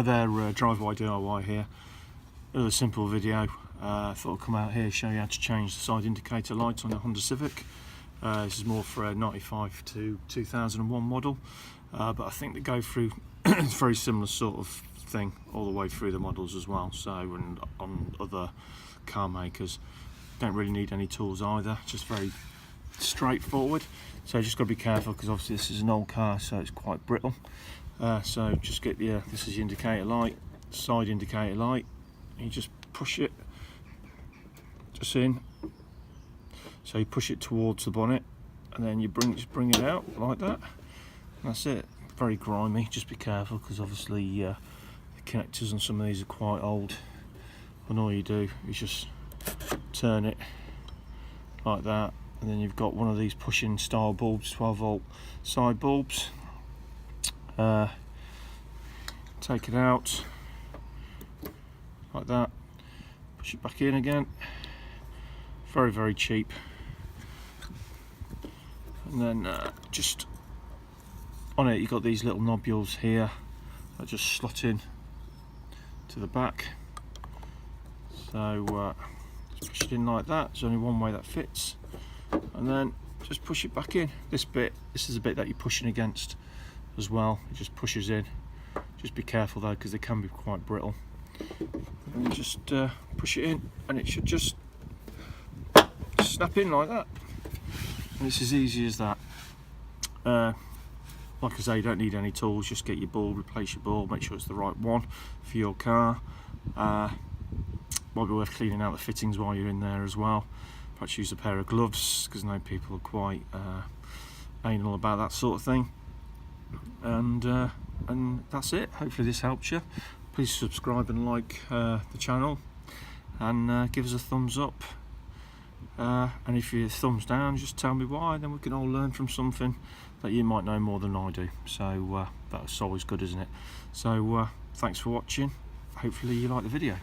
Hi there, Drive-by DIY here. Another simple video. I thought I'd come out here show you how to change the side indicator lights on the Honda Civic. This is more for a 95 to 2001 model, but I think they go through a very similar sort of thing all the way through the models as well. So, and on other car makers, don't really need any tools either, just very straightforward. So you just got to be careful because obviously this is an old car, so it's quite brittle. So just get the this is the indicator light, side indicator light. You just push it just in. So you push it towards the bonnet, and then you just bring it out like that. That's it. Very grimy. Just be careful because obviously the connectors on some of these are quite old. And all you do is just turn it like that, and then you've got one of these push-in style bulbs, 12-volt side bulbs. Take it out like that, push it back in again. Very, very cheap. And then just on it, you've got these little nobules here that just slot in to the back. So just push it in like that. There's only one way that fits, and then just push it back in. This is the bit that you're pushing against as well. It just pushes in. Just be careful though, because they can be quite brittle. And you just push it in, and it should just snap in like that. And it's as easy as that. Like I say, you don't need any tools. Just get your bulb, replace your bulb, make sure it's the right one for your car. Might be worth cleaning out the fittings while you're in there as well. Perhaps use a pair of gloves, because I know people are quite anal about that sort of thing. And that's it. Hopefully this helps you. Please subscribe and like the channel, and give us a thumbs up. And if you're thumbs down, just tell me why, then we can all learn from something that you might know more than I do. So that's always good, isn't it? So thanks for watching. Hopefully you like the video.